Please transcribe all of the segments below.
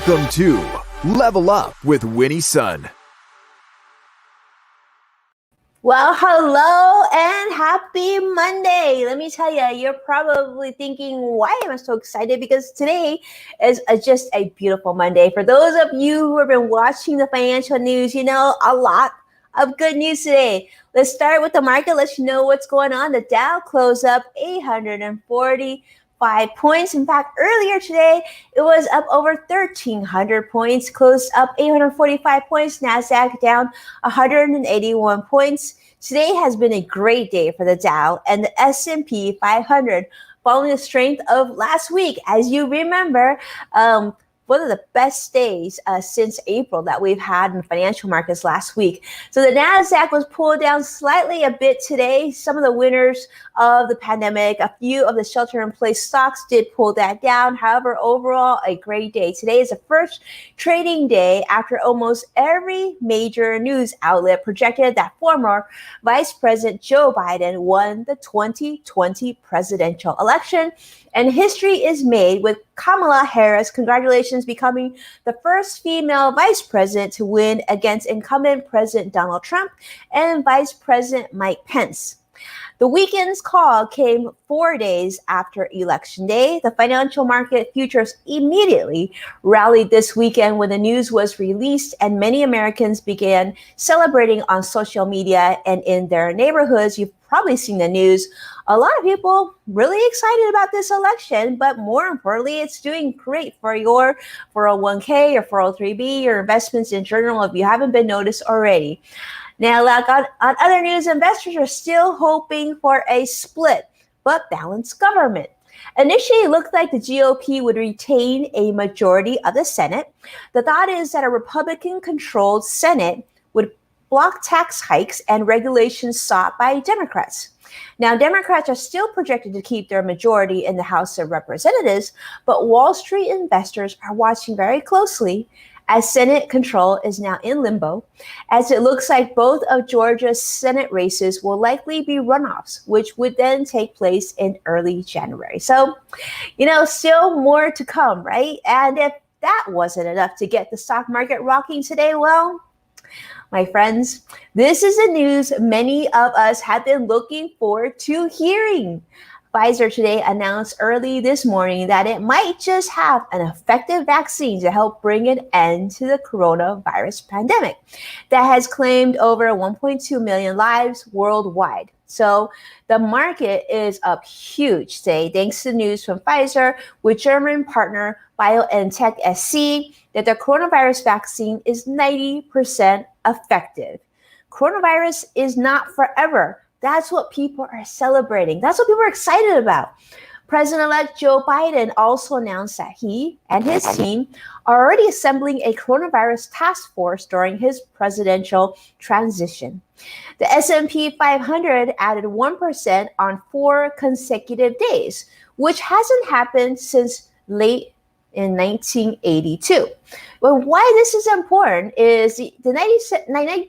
Welcome to Level Up with Winnie Sun. Well, hello and happy Monday. Let me tell you, you're probably thinking, why am I so excited? Because today is just a beautiful Monday. For those of you who have been watching the financial news, you know, a lot of good news today. Let's start with the market. Let you know what's going on. The Dow closed up 845 points. In fact, earlier today, it was up over 1,300 points, closed up 845 points. NASDAQ down 181 points. Today has been a great day for the Dow and the S&P 500, following the strength of last week. As you remember, one of the best days since April that we've had in financial markets last week. So the NASDAQ was pulled down slightly a bit today. Some of the winners of the pandemic, a few of the shelter-in-place stocks did pull that down. However, overall, a great day. Today is the first trading day after almost every major news outlet projected that former Vice President Joe Biden won the 2020 presidential election. And history is made with Kamala Harris, congratulations, becoming the first female vice president to win against incumbent President Donald Trump and Vice President Mike Pence. The weekend's call came 4 days after Election Day. The financial market futures immediately rallied this weekend when the news was released, and many Americans began celebrating on social media and in their neighborhoods. You've probably seen the news. A lot of people really excited about this election, but more importantly, it's doing great for your 401k or 403b, your investments in general, if you haven't been noticed already. Now, like on other news, investors are still hoping for a split but balanced government. Initially, it looked like the GOP would retain a majority of the Senate. The thought is that a Republican-controlled Senate would block tax hikes and regulations sought by Democrats. Now, Democrats are still projected to keep their majority in the House of Representatives, but Wall Street investors are watching very closely as Senate control is now in limbo, as it looks like both of Georgia's Senate races will likely be runoffs, which would then take place in early January. So, you know, still more to come, right? And if that wasn't enough to get the stock market rocking today, well, my friends, this is the news many of us have been looking forward to hearing. Pfizer today announced early this morning that it might just have an effective vaccine to help bring an end to the coronavirus pandemic that has claimed over 1.2 million lives worldwide. So the market is up huge today, thanks to news from Pfizer with German partner BioNTech SC that the coronavirus vaccine is 90% effective. Coronavirus is not forever. That's what people are celebrating. That's what people are excited about. President-elect Joe Biden also announced that he and his team are already assembling a coronavirus task force during his presidential transition. The S&P 500 added 1% on 4 consecutive days, which hasn't happened since late in 1982. But why this is important is the 90%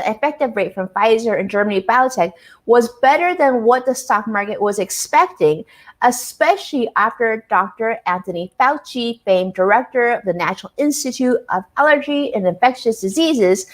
effective rate from Pfizer and Germany Biotech was better than what the stock market was expecting, especially after Dr. Anthony Fauci, famed director of the National Institute of Allergy and Infectious Diseases,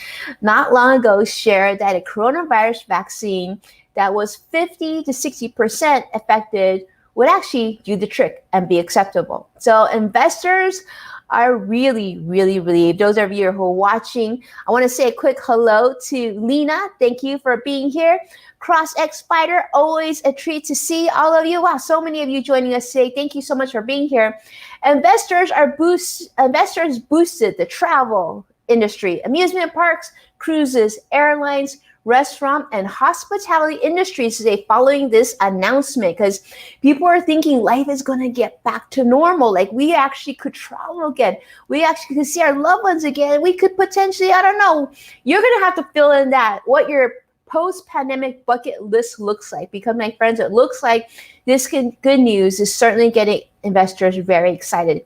not long ago shared that a coronavirus vaccine that was 50 to 60% effective would actually do the trick and be acceptable. So investors are really, really relieved. Those of you who are watching, I want to say a quick hello to Lena. Thank you for being here. CrossX Spider, always a treat to see all of you. Wow, so many of you joining us today. Thank you so much for being here. Investors boosted the travel industry, amusement parks, cruises, airlines, restaurant, and hospitality industries today following this announcement, because people are thinking life is going to get back to normal. Like we actually could travel again. We actually could see our loved ones again. We could potentially, I don't know, you're going to have to fill in that, what your post-pandemic bucket list looks like. Because, my friends, it looks like this good news is certainly getting investors very excited.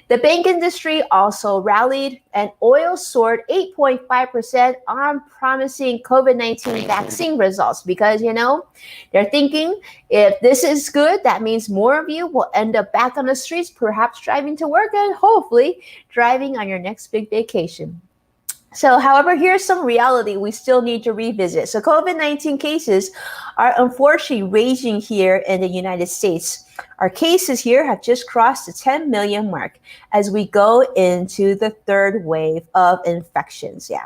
The bank industry also rallied, and oil soared 8.5% on promising COVID-19 vaccine results, because, they're thinking if this is good, that means more of you will end up back on the streets, perhaps driving to work and hopefully driving on your next big vacation. So, however, here's some reality we still need to revisit. So, COVID-19 cases are unfortunately raging here in the United States. Our cases here have just crossed the 10 million mark as we go into the third wave of infections. Yeah.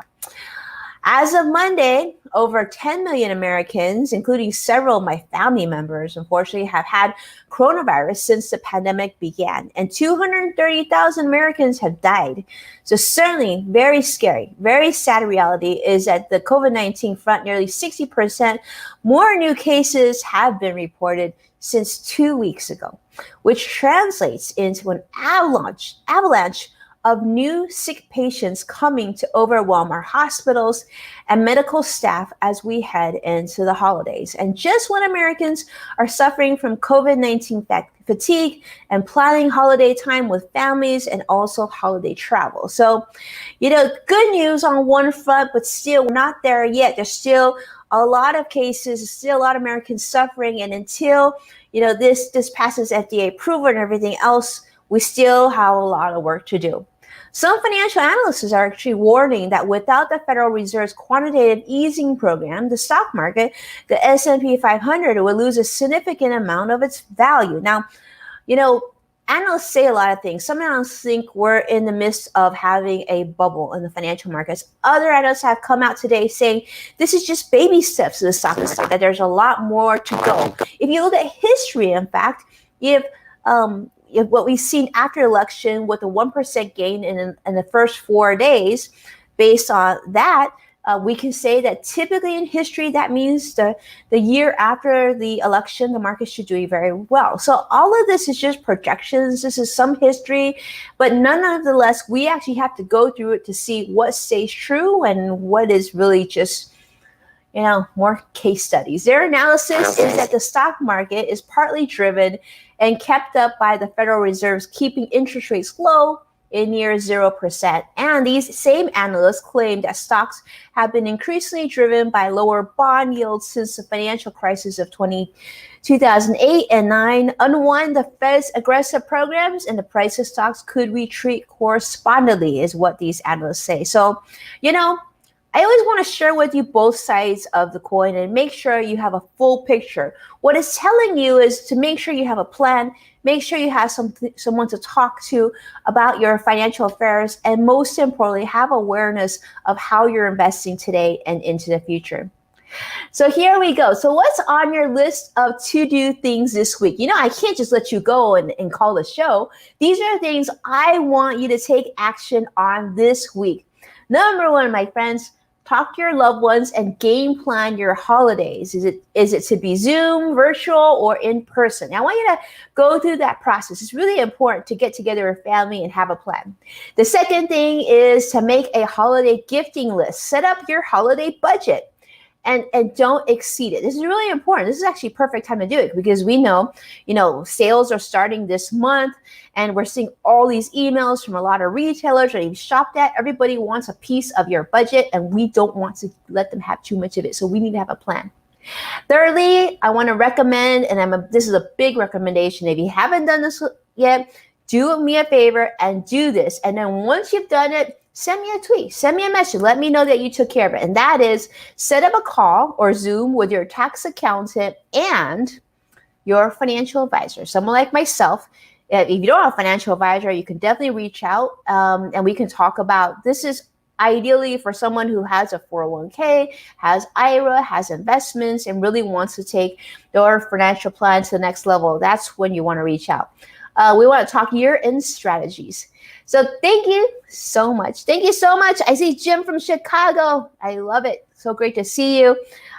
As of Monday, over 10 million Americans, including several of my family members, unfortunately, have had coronavirus since the pandemic began, and 230,000 Americans have died. So certainly very scary, very sad reality is that the COVID-19 front, nearly 60% more new cases have been reported since 2 weeks ago, which translates into an avalanche of new sick patients coming to overwhelm our hospitals and medical staff as we head into the holidays. And just when Americans are suffering from COVID-19 fatigue and planning holiday time with families and also holiday travel. So, good news on one front, but still not there yet. There's still a lot of cases, still a lot of Americans suffering. And until, this passes FDA approval and everything else, we still have a lot of work to do. Some financial analysts are actually warning that without the Federal Reserve's quantitative easing program, the stock market, the S&P 500, will lose a significant amount of its value. Now, analysts say a lot of things. Some analysts think we're in the midst of having a bubble in the financial markets. Other analysts have come out today saying this is just baby steps to the stock market, that there's a lot more to go. If you look at history, in fact, if what we've seen after election with a 1% gain in the first 4 days, based on that, we can say that typically in history, that means the year after the election, the market should do very well. So all of this is just projections. This is some history, but nonetheless, we actually have to go through it to see what stays true and what is really just more case studies. Their analysis is that the stock market is partly driven and kept up by the Federal Reserve's keeping interest rates low in near 0%. And these same analysts claim that stocks have been increasingly driven by lower bond yields since the financial crisis of 2008 and 9 unwind the Fed's aggressive programs, and the price of stocks could retreat correspondingly, is what these analysts say. So, I always want to share with you both sides of the coin and make sure you have a full picture. What it's telling you is to make sure you have a plan, make sure you have someone to talk to about your financial affairs, and most importantly, have awareness of how you're investing today and into the future. So here we go. So what's on your list of to-do things this week? I can't just let you go and call the show. These are things I want you to take action on this week. Number one, my friends, talk to your loved ones and game plan your holidays. Is it to be Zoom, virtual, or in person? I want you to go through that process. It's really important to get together with family and have a plan. The second thing is to make a holiday gifting list. Set up your holiday budget and don't exceed it. This is really important. This is actually a perfect time to do it because we know, sales are starting this month and we're seeing all these emails from a lot of retailers that you've shopped at. Everybody wants a piece of your budget and we don't want to let them have too much of it. So we need to have a plan. Thirdly, I want to recommend, and this is a big recommendation. If you haven't done this yet, do me a favor and do this. And then once you've done it, send me a tweet, send me a message, let me know that you took care of it. And that is set up a call or Zoom with your tax accountant and your financial advisor, someone like myself. If you don't have a financial advisor, you can definitely reach out and we can talk about, this is ideally for someone who has a 401k, has IRA, has investments, and really wants to take their financial plan to the next level. That's when you want to reach out. We want to talk year-end strategies. So thank you so much. Thank you so much. I see Jim from Chicago. I love it. So great to see you.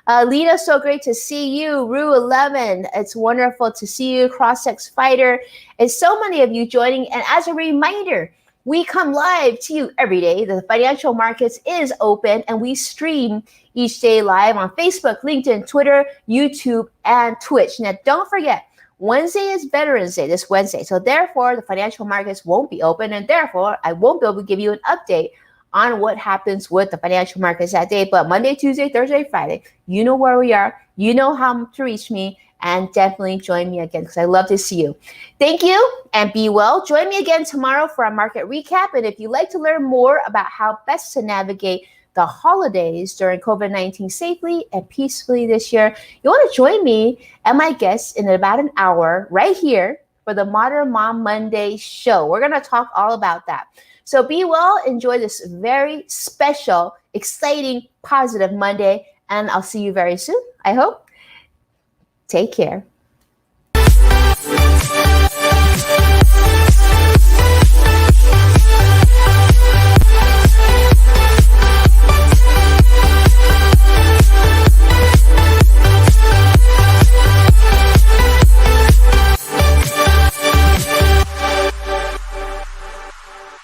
Lena, so great to see you. Rue 11, it's wonderful to see you. CrossX Fighter, and so many of you joining. And as a reminder, We come live to you every day. The Financial Markets is open, and we stream each day live on Facebook, LinkedIn, Twitter, YouTube, and Twitch. Now, don't forget, Wednesday is Veterans Day this Wednesday. So therefore, the Financial Markets won't be open, and therefore, I won't be able to give you an update on what happens with the financial markets that day. But Monday, Tuesday, Thursday, Friday, you know where we are. You know how to reach me. And definitely join me again because I love to see you. Thank you and be well. Join me again tomorrow for a market recap. And if you'd like to learn more about how best to navigate the holidays during COVID-19 safely and peacefully this year, you want to join me and my guests in about an hour right here for the Modern Mom Monday show. We're going to talk all about that. So be well, enjoy this very special, exciting, positive Monday, and I'll see you very soon, I hope. Take care.